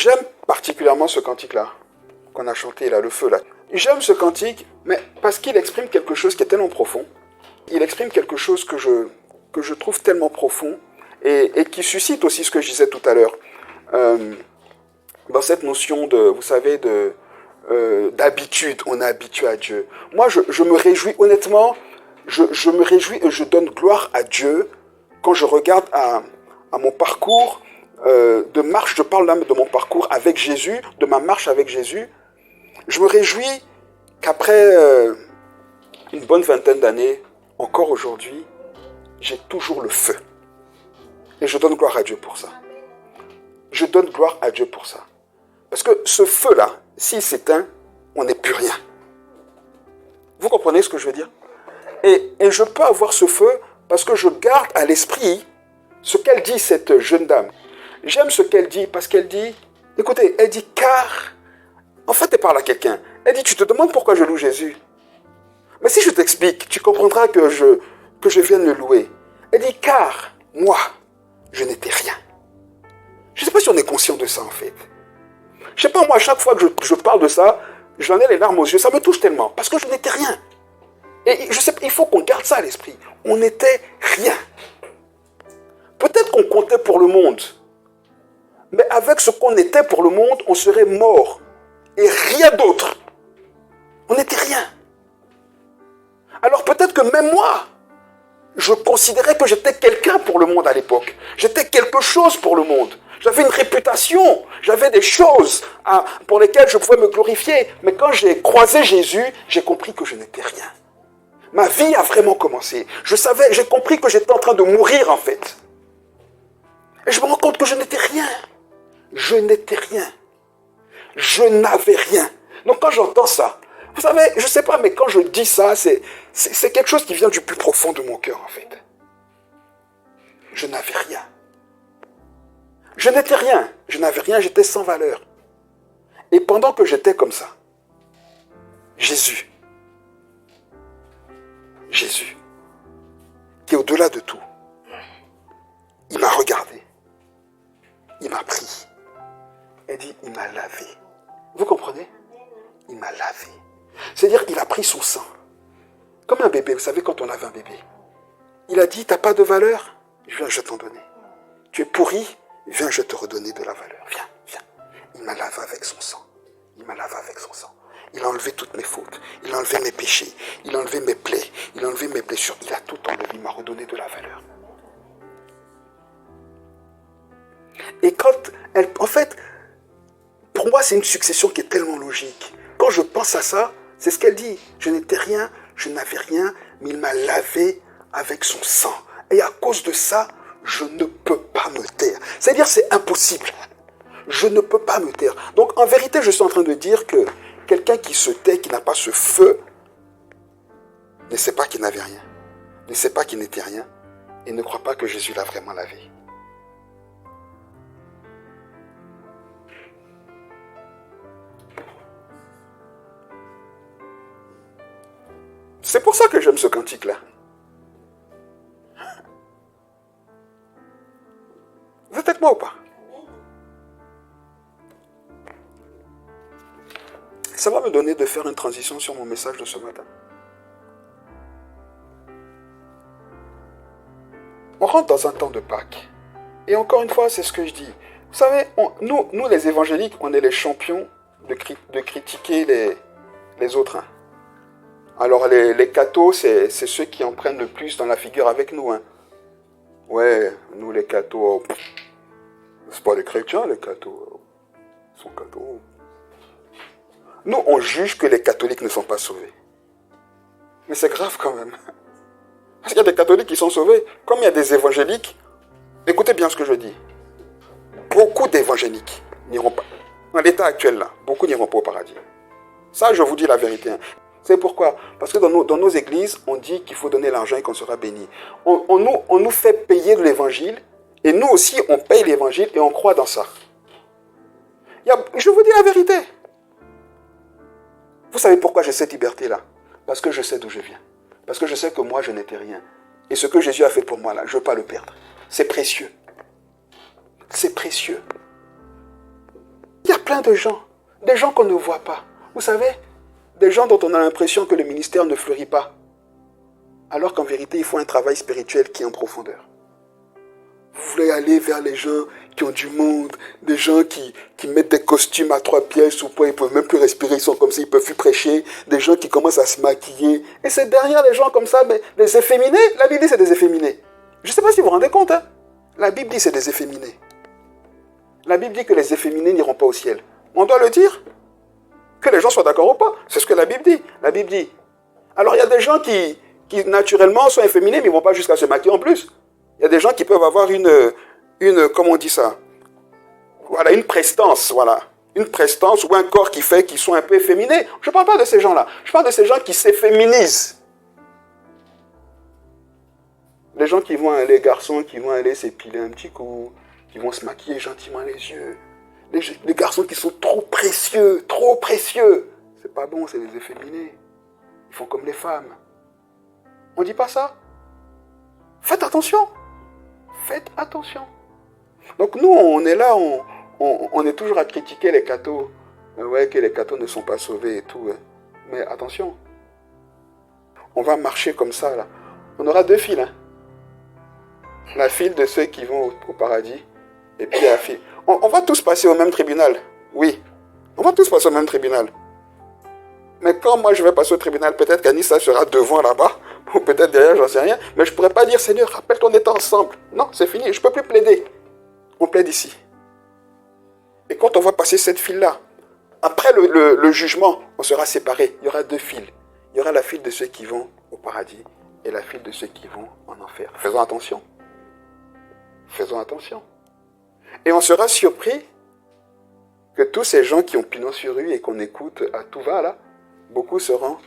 J'aime particulièrement ce cantique-là, qu'on a chanté là, le feu là. J'aime ce cantique, mais parce qu'il exprime quelque chose qui est tellement profond. Il exprime quelque chose que je trouve tellement profond et qui suscite aussi ce que je disais tout à l'heure. Dans cette notion de, vous savez, d'habitude, on est habitué à Dieu. Moi, je me réjouis, honnêtement, je me réjouis et je donne gloire à Dieu quand je regarde à mon parcours de marche, je parle là de mon parcours avec Jésus, de ma marche avec Jésus. Je me réjouis qu'après une bonne vingtaine d'années, encore aujourd'hui, j'ai toujours le feu. Et je donne gloire à Dieu pour ça. Je donne gloire à Dieu pour ça. Parce que ce feu-là, s'il s'éteint, on n'est plus rien. Vous comprenez ce que je veux dire? Et je peux avoir ce feu parce que je garde à l'esprit ce qu'elle dit, cette jeune dame. J'aime ce qu'elle dit parce qu'elle dit, écoutez, elle dit car, en fait elle parle à quelqu'un. Elle dit, tu te demandes pourquoi je loue Jésus. Mais si je t'explique, tu comprendras que je viens de le louer. Elle dit, car, moi, je n'étais rien. Je ne sais pas si on est conscient de ça en fait. Je ne sais pas, moi, à chaque fois que je parle de ça, j'en ai les larmes aux yeux. Ça me touche tellement, parce que je n'étais rien. Et je sais, il faut qu'on garde ça à l'esprit. On n'était rien. Peut-être qu'on comptait pour le monde. Mais avec ce qu'on était pour le monde, on serait mort. Et rien d'autre. On n'était rien. Alors peut-être que même moi, je considérais que j'étais quelqu'un pour le monde à l'époque. J'étais quelque chose pour le monde. J'avais une réputation. J'avais des choses pour lesquelles je pouvais me glorifier. Mais quand j'ai croisé Jésus, j'ai compris que je n'étais rien. Ma vie a vraiment commencé. J'ai compris que j'étais en train de mourir en fait. Et je me rends compte que je n'étais rien. Je n'étais rien. Je n'avais rien. Donc quand j'entends ça, vous savez, je ne sais pas, mais quand je dis ça, c'est quelque chose qui vient du plus profond de mon cœur en fait. Je n'avais rien. Je n'étais rien. Je n'avais rien, j'étais sans valeur. Et pendant que j'étais comme ça, Jésus, qui est au-delà de tout, il m'a regardé. Il m'a pris. Elle dit, il m'a lavé. Vous comprenez? Il m'a lavé. C'est-à-dire qu'il a pris son sang. Comme un bébé, vous savez quand on lave un bébé. Il a dit, tu n'as pas de valeur? Viens, je t'en donner. Tu es pourri? Viens, je te redonner de la valeur. Viens, viens. Il m'a lavé avec son sang. Il m'a lavé avec son sang. Il a enlevé toutes mes fautes. Il a enlevé mes péchés. Il a enlevé mes plaies. Il a enlevé mes blessures. Il a tout enlevé. Il m'a redonné de la valeur. Et quand elle... En fait, pour moi, c'est une succession qui est tellement logique. Quand je pense à ça, c'est ce qu'elle dit. Je n'étais rien, je n'avais rien, mais il m'a lavé avec son sang. Et à cause de ça, je ne peux pas me taire. C'est-à-dire, c'est impossible. Je ne peux pas me taire. Donc, en vérité, je suis en train de dire que quelqu'un qui se tait, qui n'a pas ce feu, ne sait pas qu'il n'avait rien, ne sait pas qu'il n'était rien, et ne croit pas que Jésus l'a vraiment lavé. C'est pour ça que j'aime ce cantique-là. Vous êtes avec moi ou pas? Ça va me donner de faire une transition sur mon message de ce matin. On rentre dans un temps de Pâques. Et encore une fois, c'est ce que je dis. Vous savez, nous les évangéliques, on est les champions de critiquer les autres. Hein. Alors les cathos, c'est ceux qui en prennent le plus dans la figure avec nous. Hein. Ouais, nous les cathos, c'est pas les chrétiens les cathos. Ils sont cathos. Nous, on juge que les catholiques ne sont pas sauvés. Mais c'est grave quand même. Parce qu'il y a des catholiques qui sont sauvés. Comme il y a des évangéliques, écoutez bien ce que je dis. Beaucoup d'évangéliques n'iront pas. Dans l'état actuel là, beaucoup n'iront pas au paradis. Ça, je vous dis la vérité. Hein. C'est pourquoi? Parce que dans nos églises, on dit qu'il faut donner l'argent et qu'on sera béni. On nous fait payer de l'évangile, et nous aussi, on paye l'évangile et on croit dans ça. Je vous dis la vérité. Vous savez pourquoi j'ai cette liberté-là? Parce que je sais d'où je viens. Parce que je sais que moi, je n'étais rien. Et ce que Jésus a fait pour moi, là, je ne veux pas le perdre. C'est précieux. C'est précieux. plein de gens, des gens qu'on ne voit pas. Vous savez, des gens dont on a l'impression que le ministère ne fleurit pas. Alors qu'en vérité, il faut un travail spirituel qui est en profondeur. Vous voulez aller vers les gens qui ont du monde, des gens qui mettent des costumes à 3 pièces ou pas, ils ne peuvent même plus respirer, ils sont comme ça, ils ne peuvent plus prêcher, des gens qui commencent à se maquiller. Et c'est derrière les gens comme ça, mais les efféminés, la Bible dit c'est des efféminés. Je ne sais pas si vous vous rendez compte, hein? La Bible dit c'est des efféminés. La Bible dit que les efféminés n'iront pas au ciel. On doit le dire. Que les gens soient d'accord ou pas. C'est ce que la Bible dit. La Bible dit. Alors il y a des gens qui naturellement sont efféminés, mais ils ne vont pas jusqu'à se maquiller en plus. Il y a des gens qui peuvent avoir comment on dit ça? Voilà, une prestance, voilà. Une prestance ou un corps qui fait qu'ils sont un peu efféminés. Je ne parle pas de ces gens-là. Je parle de ces gens qui s'efféminisent. Les gens qui vont, les garçons qui vont aller s'épiler un petit coup, qui vont se maquiller gentiment les yeux. Les garçons qui sont trop précieux, trop précieux. C'est pas bon, c'est les efféminés. Ils font comme les femmes. On ne dit pas ça? Faites attention. Faites attention. Donc nous, on est là, on est toujours à critiquer les cathos. Ouais, que les cathos ne sont pas sauvés et tout. Mais attention. On va marcher comme ça, là. On aura 2 files. Hein. La file de ceux qui vont au paradis. Et puis la file. On va tous passer au même tribunal. Oui. On va tous passer au même tribunal. Mais quand moi je vais passer au tribunal, peut-être qu'Anissa sera devant là-bas. Ou peut-être derrière, j'en sais rien. Mais je ne pourrais pas dire, Seigneur, rappelle-toi, on était ensemble. Non, c'est fini, je ne peux plus plaider. On plaide ici. Et quand on va passer cette file-là, après le jugement, on sera séparés. Il y aura 2 files. Il y aura la file de ceux qui vont au paradis et la file de ceux qui vont en enfer. Faisons attention. Faisons attention. Et on sera surpris que tous ces gens qui ont pignon sur rue et qu'on écoute à tout va là, beaucoup seront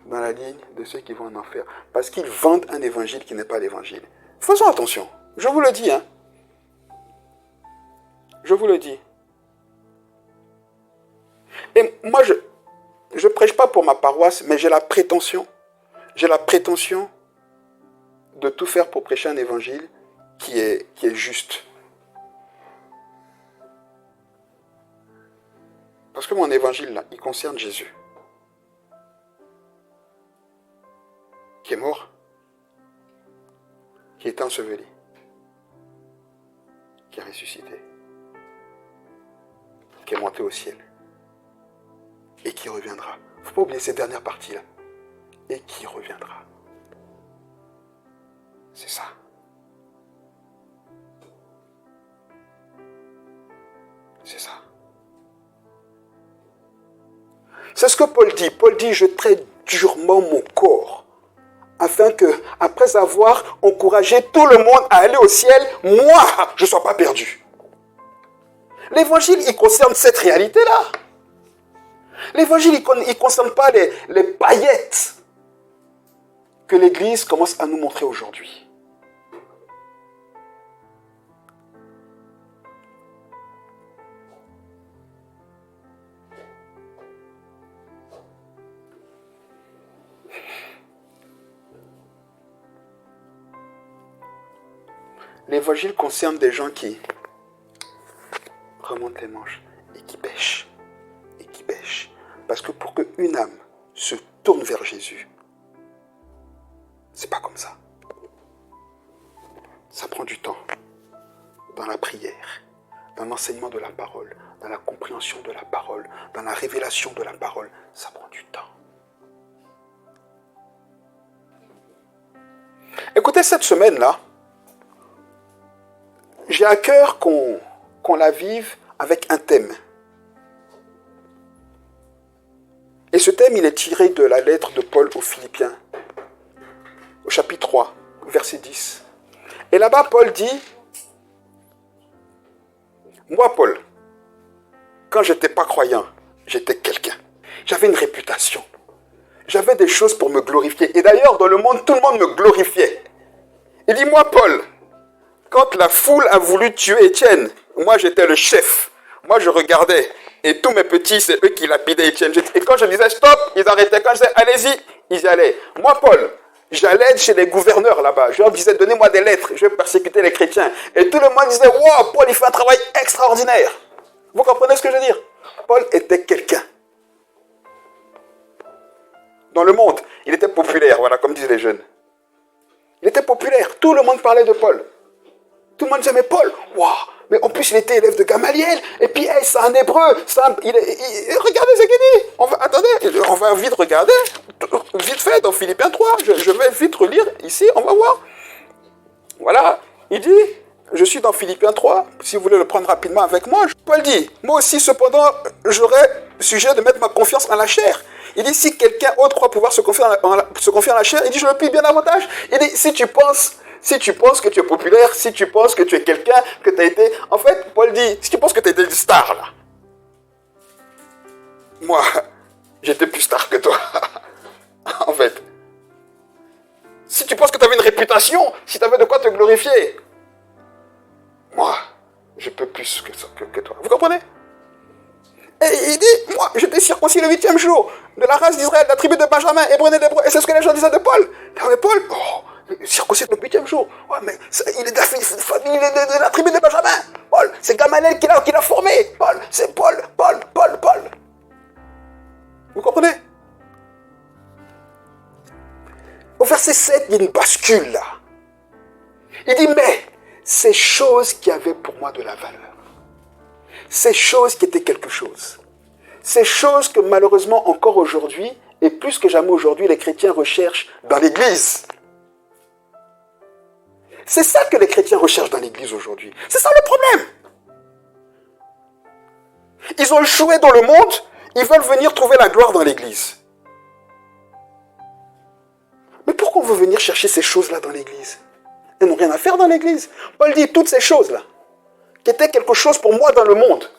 dans la ligne de ceux qui vont en enfer. Parce qu'ils vendent un évangile qui n'est pas l'évangile. Faisons attention. Je vous le dis, hein. Je vous le dis. Et moi, je ne prêche pas pour ma paroisse, mais j'ai la prétention de tout faire pour prêcher un évangile qui est juste. Parce que mon évangile, là, il concerne Jésus. Qui est mort, qui est enseveli, qui est ressuscité, qui est monté au ciel et qui reviendra. Il ne faut pas oublier ces dernières parties-là. Et qui reviendra. C'est ça. C'est ça. C'est ce que Paul dit. Paul dit, je traite durement mon corps, afin que, après avoir encouragé tout le monde à aller au ciel, moi, je ne sois pas perdu. L'évangile, il concerne cette réalité-là. L'évangile, il ne concerne pas les paillettes que l'Église commence à nous montrer aujourd'hui. L'évangile concerne des gens qui remontent les manches et qui pêchent. Et qui pêchent. Parce que pour qu'une âme se tourne vers Jésus, c'est pas comme ça. Ça prend du temps. Dans la prière, dans l'enseignement de la parole, dans la compréhension de la parole, dans la révélation de la parole, ça prend du temps. Écoutez, cette semaine-là, j'ai à cœur qu'on la vive avec un thème. Et ce thème, il est tiré de la lettre de Paul aux Philippiens, au chapitre 3, verset 10. Et là-bas, Paul dit, moi, Paul, quand je n'étais pas croyant, j'étais quelqu'un. J'avais une réputation. J'avais des choses pour me glorifier. Et d'ailleurs, dans le monde, tout le monde me glorifiait. Il dit, moi, Paul, quand la foule a voulu tuer Étienne, moi j'étais le chef. Moi je regardais. Et tous mes petits, c'est eux qui lapidaient Étienne. Et quand je disais stop, ils arrêtaient. Quand je disais allez-y, ils y allaient. Moi Paul, j'allais chez les gouverneurs là-bas. Je leur disais donnez-moi des lettres, je vais persécuter les chrétiens. Et tout le monde disait wow, Paul il fait un travail extraordinaire. Vous comprenez ce que je veux dire? Paul était quelqu'un. Dans le monde, il était populaire, voilà, comme disent les jeunes. Il était populaire, tout le monde parlait de Paul. Tout le monde disait, mais Paul, waouh, mais en plus il était élève de Gamaliel, et puis hey, c'est un hébreu, regardez ce qu'il dit. Attendez, on va vite regarder, vite fait dans Philippiens 3, je vais vite relire ici, on va voir. Voilà, il dit, je suis dans Philippiens 3, si vous voulez le prendre rapidement avec moi. Paul dit, moi aussi cependant, j'aurais sujet de mettre ma confiance en la chair. Il dit, si quelqu'un autre croit pouvoir se confier en la chair, il dit, je le prie bien davantage. Il dit, si tu penses que tu es populaire, si tu penses que tu es quelqu'un, que tu as été... En fait, Paul dit, si tu penses que tu as été une star, là, moi, j'étais plus star que toi, en fait. Si tu penses que tu avais une réputation, si tu avais de quoi te glorifier, moi, je peux plus que toi. Vous comprenez? Et il dit, moi, j'étais circoncis le 8e jour, de la race d'Israël, de la tribu de Benjamin, hébreu né d'hébreu. Et c'est ce que les gens disaient de Paul. Mais Paul, circoncis le 8e jour. Ouais, mais il est de la famille de la tribu de Benjamin. Paul, c'est Gamaliel qui l'a formé. Paul, c'est Paul. Vous comprenez? Au verset 7, il y a une bascule là. Il dit, mais ces choses qui avaient pour moi de la valeur, ces choses qui étaient quelque chose, ces choses que malheureusement encore aujourd'hui, et plus que jamais aujourd'hui, les chrétiens recherchent dans l'Église. C'est ça que les chrétiens recherchent dans l'Église aujourd'hui. C'est ça le problème. Ils ont échoué dans le monde, ils veulent venir trouver la gloire dans l'Église. Mais pourquoi on veut venir chercher ces choses-là dans l'Église? Elles n'ont rien à faire dans l'Église. Paul dit, toutes ces choses-là, qui étaient quelque chose pour moi dans le monde,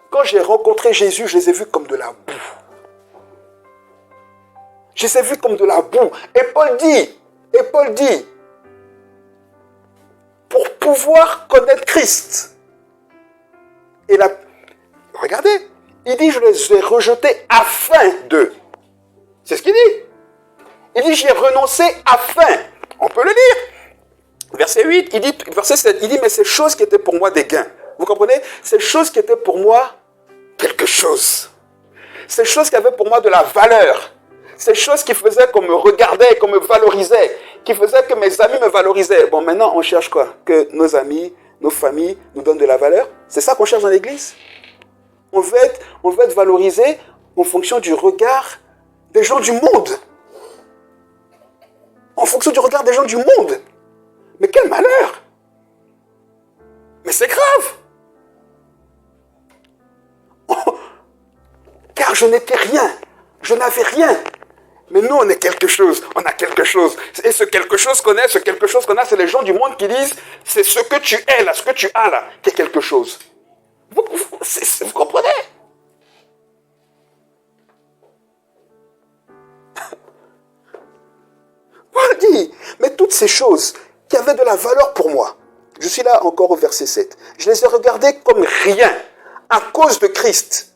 quand j'ai rencontré Jésus, je les ai vus comme de la boue. Je les ai vus comme de la boue. Et Paul dit, pour pouvoir connaître Christ, regardez, il dit, je les ai rejetés afin de. C'est ce qu'il dit. Il dit, j'y ai renoncé afin. On peut le lire. Verset 8, verset 7, il dit, mais ces choses qui étaient pour moi des gains. Vous comprenez? Ces choses qui étaient pour moi quelque chose. Ces choses qui avaient pour moi de la valeur. Ces choses qui faisaient qu'on me regardait, qu'on me valorisait, qui faisaient que mes amis me valorisaient. Bon, maintenant, on cherche quoi? Que nos amis, nos familles nous donnent de la valeur? C'est ça qu'on cherche dans l'Église? On veut être valorisé en fonction du regard des gens du monde. En fonction du regard des gens du monde. Mais quel malheur! Mais c'est grave! Car je n'étais rien, je n'avais rien. Mais nous, on est quelque chose, on a quelque chose. Et ce quelque chose qu'on est, c'est les gens du monde qui disent, c'est ce que tu es là, ce que tu as là, qui est quelque chose. Vous comprenez? Paul dit, mais toutes ces choses qui avaient de la valeur pour moi, je suis là encore au verset 7, je les ai regardées comme rien à cause de Christ.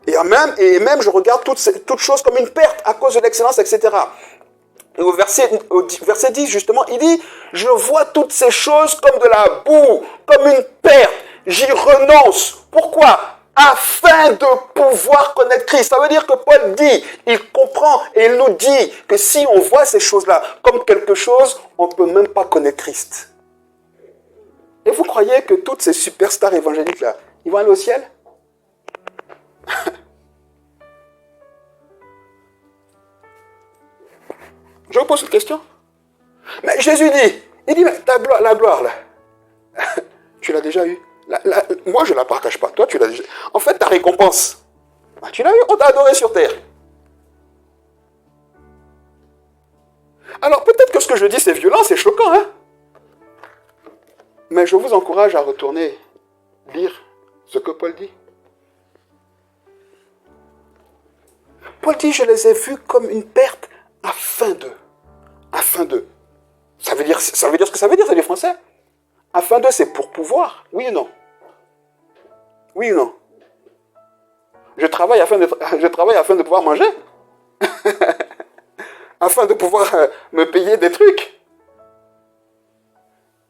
Et même je regarde toutes choses comme une perte à cause de l'excellence, etc. Et au verset 10, justement, il dit, je vois toutes ces choses comme de la boue, comme une perte. J'y renonce. Pourquoi? Afin de pouvoir connaître Christ. Ça veut dire que Paul dit, il comprend et il nous dit que si on voit ces choses-là comme quelque chose, on ne peut même pas connaître Christ. Et vous croyez que toutes ces superstars évangéliques-là, ils vont aller au ciel? Je vous pose une question. Mais Jésus dit, mais la gloire là, tu l'as déjà eue. Moi je ne la partage pas, toi tu l'as déjà. En fait ta récompense, tu l'as eue, on t'a adoré sur terre. Alors peut-être que ce que je dis c'est violent, c'est choquant, hein. Mais je vous encourage à retourner lire ce que Paul dit. Paul dit, je les ai vus comme une perte afin de. Ça veut dire ce que ça veut dire, c'est du français. Afin de, c'est pour pouvoir, oui ou non? Oui ou non? Je travaille afin de pouvoir manger. Afin de pouvoir me payer des trucs.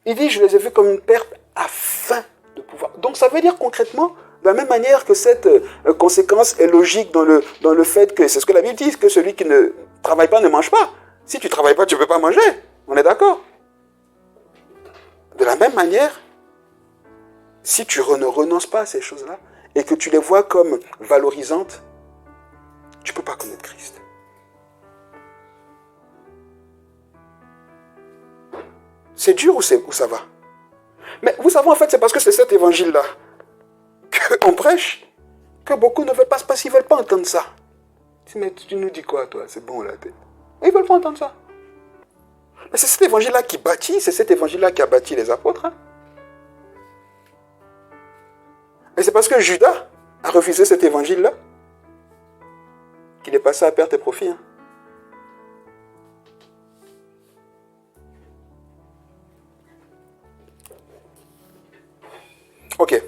Il dit, je les ai vus comme une perte afin de pouvoir. Donc ça veut dire concrètement, De la même manière que cette conséquence est logique dans le fait que, c'est ce que la Bible dit, que celui qui ne travaille pas ne mange pas. Si tu ne travailles pas, tu ne peux pas manger. On est d'accord? De la même manière, si tu ne renonces pas à ces choses-là et que tu les vois comme valorisantes, tu ne peux pas connaître Christ. C'est dur ou ça va? Mais vous savez, en fait, c'est parce que c'est cet évangile-là qu'on prêche que beaucoup ne veulent pas, parce qu'ils ne veulent pas entendre ça. Mais tu nous dis quoi, toi? C'est bon, là. Ils ne veulent pas entendre ça. Mais c'est cet évangile-là qui bâtit, c'est cet évangile-là qui a bâti les apôtres. Hein. Et c'est parce que Judas a refusé cet évangile-là qu'il est passé à perte et profit. Hein. Ok.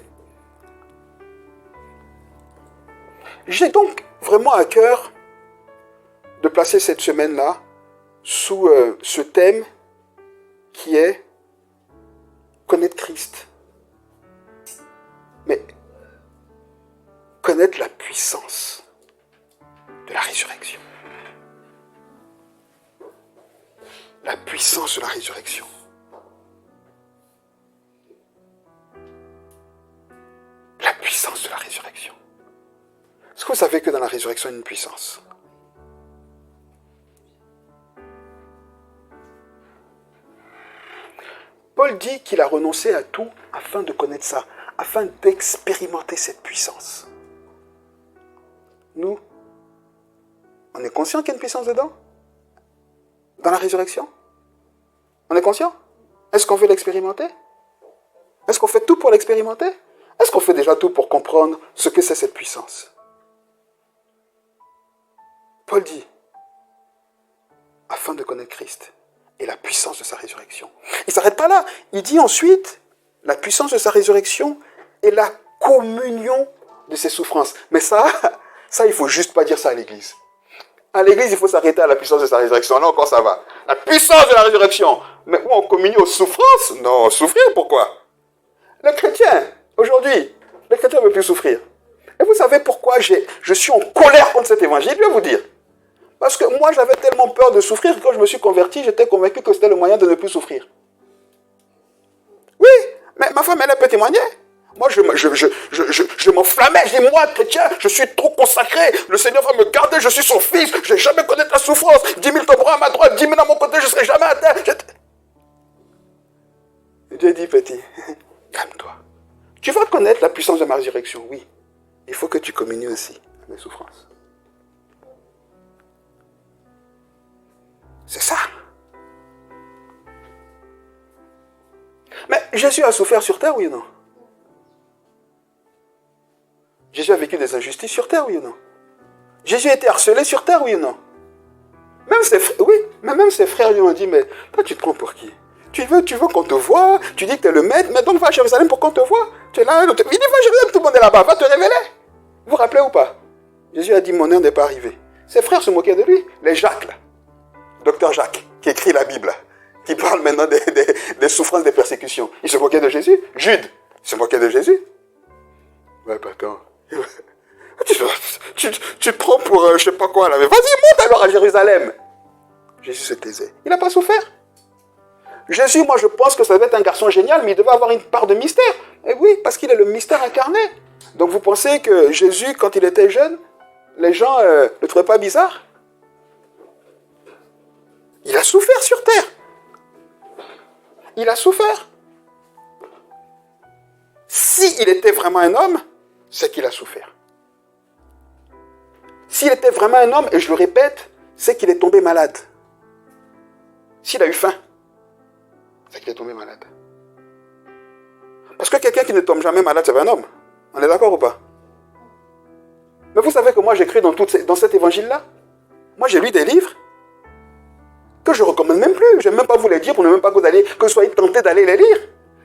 J'ai donc vraiment à cœur de placer cette semaine-là sous ce thème qui est connaître Christ. Mais connaître la puissance de la résurrection. La puissance de la résurrection. La puissance de la résurrection. Est-ce que vous savez que dans la résurrection, il y a une puissance? Paul dit qu'il a renoncé à tout afin de connaître ça, afin d'expérimenter cette puissance. Nous, on est conscient qu'il y a une puissance dedans? Dans la résurrection? On est conscient? Est-ce qu'on veut l'expérimenter? Est-ce qu'on fait tout pour l'expérimenter? Est-ce qu'on fait déjà tout pour comprendre ce que c'est cette puissance? Paul dit, afin de connaître Christ et la puissance de sa résurrection. Il ne s'arrête pas là. Il dit ensuite, la puissance de sa résurrection et la communion de ses souffrances. Mais ça, il ne faut juste pas dire ça à l'église. À l'église, il faut s'arrêter à la puissance de sa résurrection. Là encore, ça va. La puissance de la résurrection. Mais où on communie aux souffrances? Non, souffrir, pourquoi? Le chrétien, aujourd'hui, le chrétien ne veut plus souffrir. Et vous savez pourquoi je suis en colère contre cet évangile? Je vais vous dire. Parce que moi, j'avais tellement peur de souffrir que quand je me suis converti, j'étais convaincu que c'était le moyen de ne plus souffrir. Oui, mais ma femme, elle peut témoigner. Moi, je m'enflammais. Je dis, moi, chrétien, je suis trop consacré. Le Seigneur va me garder, je suis son fils. Je ne vais jamais connaître la souffrance. 10 000 tomberont à ma droite, 10 000 à mon côté, je ne serai jamais à terre. Dieu dit, petit, calme-toi. Tu vas connaître la puissance de ma résurrection, oui. Il faut que tu communies aussi à mes souffrances. C'est ça. Mais Jésus a souffert sur terre, oui ou non? Jésus a vécu des injustices sur terre, oui ou non? Jésus a été harcelé sur terre, oui ou non? Même ses frères lui ont dit, mais toi tu te prends pour qui? Tu veux qu'on te voie, tu dis que tu es le maître, mais donc va à Jérusalem pour qu'on te voie. Tu es là, il dit va à Jérusalem, tout le monde est là-bas, va te révéler. Vous vous rappelez ou pas? Jésus a dit, mon heure n'est pas arrivée. Ses frères se moquaient de lui, les Jacques là. Docteur Jacques, qui écrit la Bible, qui parle maintenant des souffrances, des persécutions. Il se moquait de Jésus. Jude, il se moquait de Jésus. Ouais, pas attends. Tu te prends pour je sais pas quoi là. Mais vas-y, monte alors à Jérusalem. Jésus se taisait. Il n'a pas souffert. Jésus, moi je pense que ça devait être un garçon génial, mais il devait avoir une part de mystère. Et oui, parce qu'il est le mystère incarné. Donc vous pensez que Jésus, quand il était jeune, les gens ne le trouvaient pas bizarre? Il a souffert sur terre. Il a souffert. S'il était vraiment un homme, c'est qu'il a souffert. S'il était vraiment un homme, et je le répète, c'est qu'il est tombé malade. S'il a eu faim, c'est qu'il est tombé malade. Parce que quelqu'un qui ne tombe jamais malade, c'est pas un homme. On est d'accord ou pas? Mais vous savez que moi j'écris dans cet évangile-là. Moi j'ai lu des livres que je ne recommande même plus. Je ne vais même pas vous les dire pour ne même pas que vous soyez tentés d'aller les lire.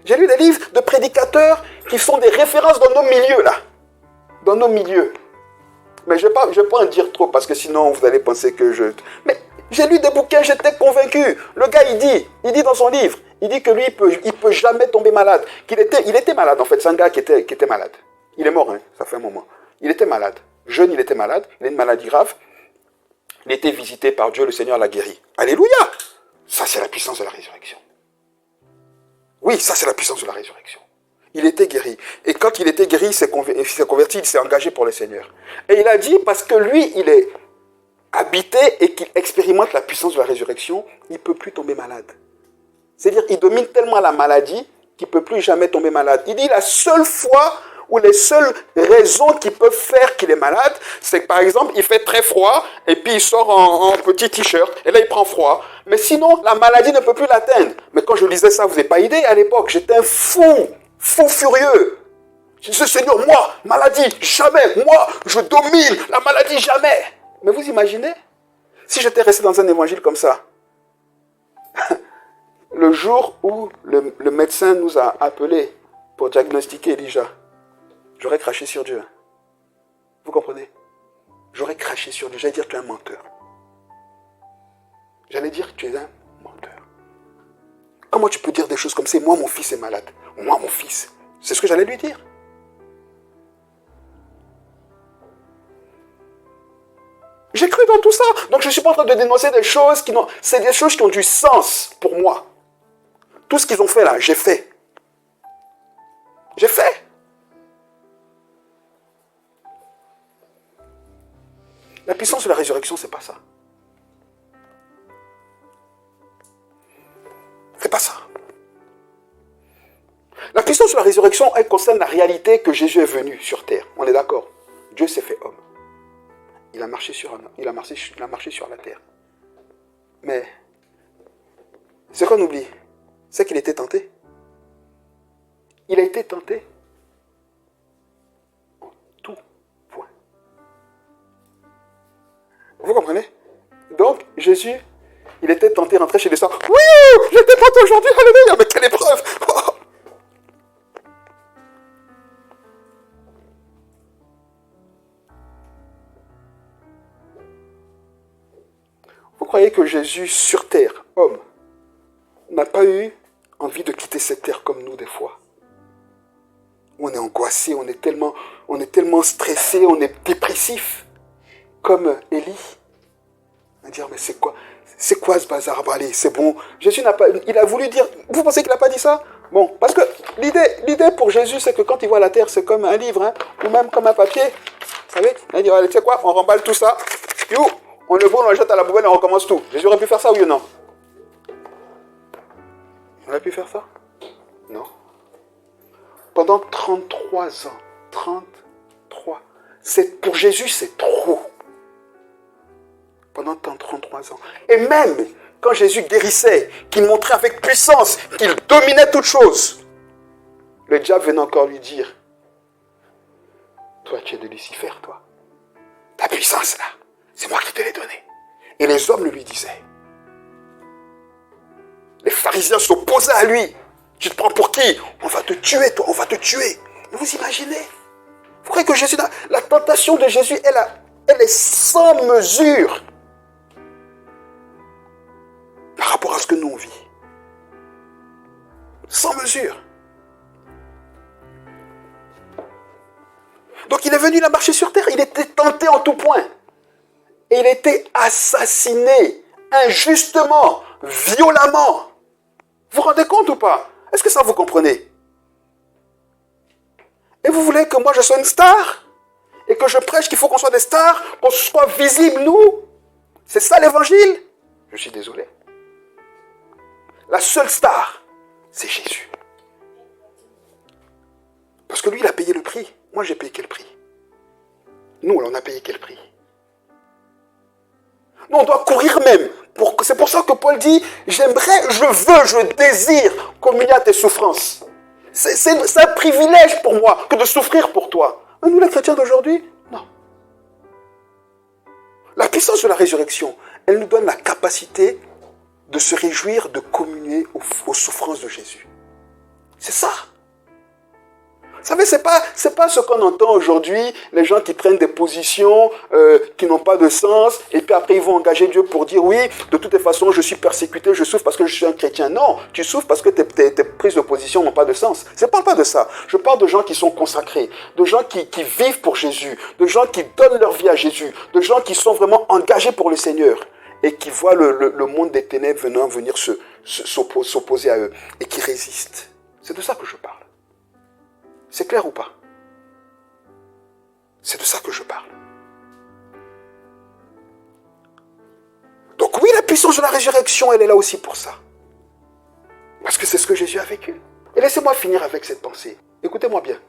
J'ai lu des livres de prédicateurs qui sont des références dans nos milieux, là. Dans nos milieux. Mais je ne vais pas en dire trop parce que sinon vous allez penser que je... Mais j'ai lu des bouquins, j'étais convaincu. Le gars, il dit dans son livre, il dit que lui, il peut jamais tomber malade. Il était malade, en fait. C'est un gars qui était malade. Il est mort, hein, ça fait un moment. Il était malade. Jeune, il était malade. Il a une maladie grave. Il était visité par Dieu, le Seigneur l'a guéri. Alléluia! Ça, c'est la puissance de la résurrection. Oui, ça, c'est la puissance de la résurrection. Il était guéri. Et quand il était guéri, il s'est converti, il s'est engagé pour le Seigneur. Et il a dit, parce que lui, il est habité et qu'il expérimente la puissance de la résurrection, il ne peut plus tomber malade. C'est-à-dire, il domine tellement la maladie qu'il ne peut plus jamais tomber malade. Il dit, la seule fois ou les seules raisons qui peuvent faire qu'il est malade, c'est que par exemple, il fait très froid et puis il sort en petit t-shirt et là il prend froid. Mais sinon, la maladie ne peut plus l'atteindre. Mais quand je lisais ça, vous n'avez pas idée à l'époque, j'étais un fou furieux. Je disais, Seigneur, moi, maladie, jamais. Moi, je domine la maladie, jamais. Mais vous imaginez, si j'étais resté dans un évangile comme ça, le jour où le médecin nous a appelés pour diagnostiquer Elijah, j'aurais craché sur Dieu. Vous comprenez? J'aurais craché sur Dieu. J'allais dire, tu es un menteur. J'allais dire, tu es un menteur. Comment tu peux dire des choses comme ça? Moi, mon fils est malade. Moi, mon fils. C'est ce que j'allais lui dire. J'ai cru dans tout ça. Donc, je ne suis pas en train de dénoncer des choses qui n'ont... C'est des choses qui ont du sens pour moi. Tout ce qu'ils ont fait là, j'ai fait. J'ai fait. La puissance de la résurrection, c'est pas ça. C'est pas ça. La puissance de la résurrection, elle concerne la réalité que Jésus est venu sur terre. On est d'accord. Dieu s'est fait homme. Il a marché sur la terre. Mais, ce qu'on oublie, c'est qu'il était tenté. Il a été tenté en tout point. Vous comprenez? Donc, Jésus, il était tenté de rentrer chez les soeurs. Oui, j'étais tenté aujourd'hui, alléluia, mais quelle épreuve! Oh. Vous croyez que Jésus, sur terre, homme, n'a pas eu envie de quitter cette terre comme nous des fois? On est angoissé, on est tellement stressé, on est dépressif. Comme Élie. À dire, mais c'est quoi ce bazar? Bah, allez, c'est bon. Jésus n'a pas... Il a voulu dire... Vous pensez qu'il n'a pas dit ça? Bon, parce que l'idée pour Jésus, c'est que quand il voit la terre, c'est comme un livre, hein, ou même comme un papier. Vous savez? Il dit, allez, tu sais quoi? On remballe tout ça. You, on le brûle, on le jette à la poubelle et on recommence tout. Jésus aurait pu faire ça, oui ou non? Il aurait pu faire ça? Non. Pendant 33 ans. 33. Pour Jésus, c'est trop. Pendant 33 ans. Et même quand Jésus guérissait, qu'il montrait avec puissance, qu'il dominait toutes choses, le diable venait encore lui dire, toi tu es de Lucifer, toi. Ta puissance là, c'est moi qui te l'ai donnée. Et les hommes le lui disaient. Les pharisiens s'opposaient à lui. Tu te prends pour qui? On va te tuer, toi, on va te tuer. Mais vous imaginez? Vous croyez que Jésus, la tentation de Jésus, elle est sans mesure par rapport à ce que nous on vit. Sans mesure. Donc il est venu, il a marché sur terre, il était tenté en tout point. Et il était assassiné injustement, violemment. Vous vous rendez compte ou pas? Est-ce que ça vous comprenez? Et vous voulez que moi je sois une star? Et que je prêche qu'il faut qu'on soit des stars? Qu'on soit visible, nous? C'est ça l'évangile? Je suis désolé. La seule star, c'est Jésus. Parce que lui, il a payé le prix. Moi, j'ai payé quel prix? Nous, on a payé quel prix? Nous, on doit courir même. C'est pour ça que Paul dit, j'aimerais, je désire communier à tes souffrances. C'est un privilège pour moi que de souffrir pour toi. Mais nous, les chrétiens d'aujourd'hui, non. La puissance de la résurrection, elle nous donne la capacité de se réjouir, de communier aux souffrances de Jésus. C'est ça. Vous savez, c'est pas ce qu'on entend aujourd'hui, les gens qui prennent des positions qui n'ont pas de sens, et puis après ils vont engager Dieu pour dire oui, de toutes les façons, je suis persécuté, je souffre parce que je suis un chrétien. Non, tu souffres parce que tes prises de position n'ont pas de sens. Je ne parle pas de ça. Je parle de gens qui sont consacrés, de gens qui vivent pour Jésus, de gens qui donnent leur vie à Jésus, de gens qui sont vraiment engagés pour le Seigneur et qui voient le monde des ténèbres venir s'opposer à eux et qui résistent. C'est de ça que je parle. C'est clair ou pas? C'est de ça que je parle. Donc oui, la puissance de la résurrection, elle est là aussi pour ça. Parce que c'est ce que Jésus a vécu. Et laissez-moi finir avec cette pensée. Écoutez-moi bien.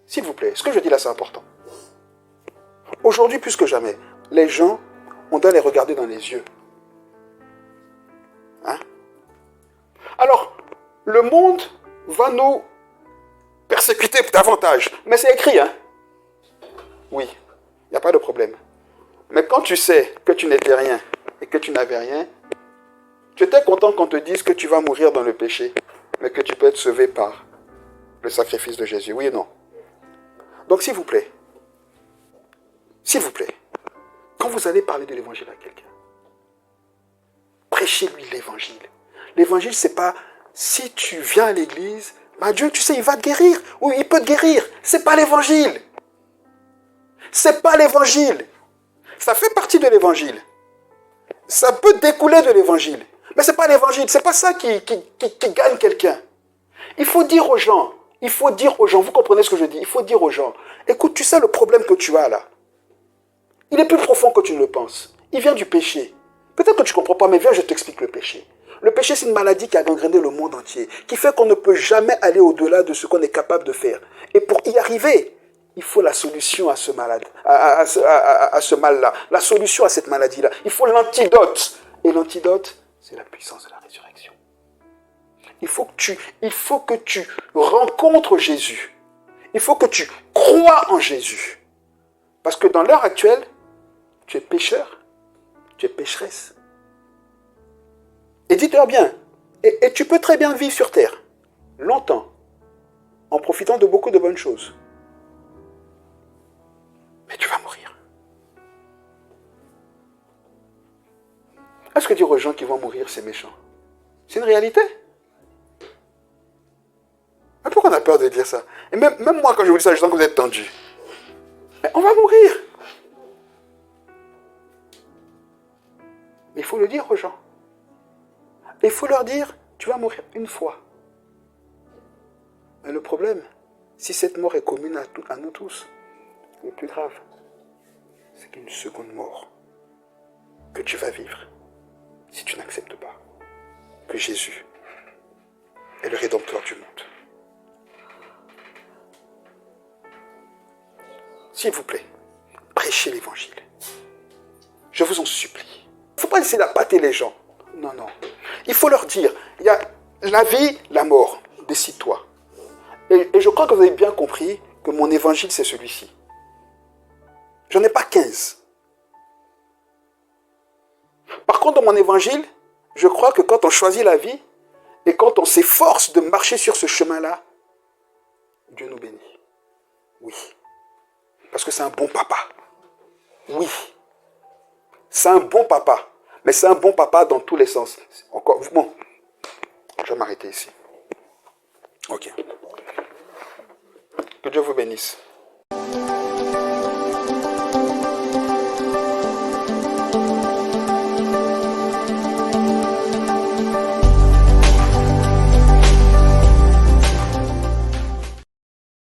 S'il vous plaît, ce que je dis là, c'est important. Aujourd'hui, plus que jamais, les gens, on doit les regarder dans les yeux. Hein? Alors, le monde va nous persécuter davantage. Mais c'est écrit, hein? Oui, il n'y a pas de problème. Mais quand tu sais que tu n'étais rien et que tu n'avais rien, tu étais content qu'on te dise que tu vas mourir dans le péché, mais que tu peux être sauvé par le sacrifice de Jésus. Oui ou non? Donc s'il vous plaît, quand vous allez parler de l'évangile à quelqu'un, prêchez-lui l'évangile. L'évangile, c'est pas si tu viens à l'église, bah Dieu, tu sais, il va te guérir. Oui, il peut te guérir. C'est pas l'évangile. C'est pas l'évangile. Ça fait partie de l'évangile. Ça peut découler de l'évangile. Mais c'est pas l'évangile. C'est pas ça qui gagne quelqu'un. Il faut dire aux gens, vous comprenez ce que je dis, il faut dire aux gens, écoute, tu sais le problème que tu as là. Il est plus profond que tu ne le penses. Il vient du péché. Peut-être que tu ne comprends pas, mais viens, je t'explique le péché. Le péché, c'est une maladie qui a gangréné le monde entier, qui fait qu'on ne peut jamais aller au-delà de ce qu'on est capable de faire. Et pour y arriver, il faut la solution à ce mal-là, la solution à cette maladie-là. Il faut l'antidote. Et l'antidote, c'est la puissance de la résurrection. Il faut que tu rencontres Jésus. Il faut que tu crois en Jésus. Parce que dans l'heure actuelle, tu es pécheur, tu es pécheresse. Et dites-leur bien, et tu peux très bien vivre sur terre, longtemps, en profitant de beaucoup de bonnes choses. Mais tu vas mourir. Est-ce que dire aux gens qui vont mourir, c'est méchant? C'est une réalité. Mais pourquoi on a peur de dire ça? Et même moi, quand je vous dis ça, je sens que vous êtes tendus. Mais on va mourir. Mais il faut le dire aux gens. Il faut leur dire, tu vas mourir une fois. Mais le problème, si cette mort est commune à nous tous, le plus grave, c'est qu'il y a une seconde mort que tu vas vivre si tu n'acceptes pas que Jésus est le Rédempteur du monde. S'il vous plaît, prêchez l'évangile. Je vous en supplie. Il ne faut pas essayer d'appâter les gens. Non, non. Il faut leur dire, il y a la vie, la mort. Décide-toi. Et je crois que vous avez bien compris que mon évangile, c'est celui-ci. J'en ai pas 15. Par contre, dans mon évangile, je crois que quand on choisit la vie et quand on s'efforce de marcher sur ce chemin-là, Dieu nous bénit. Oui. Parce que c'est un bon papa. Oui. C'est un bon papa. Mais c'est un bon papa dans tous les sens. Encore, bon, je vais m'arrêter ici. Ok. Que Dieu vous bénisse.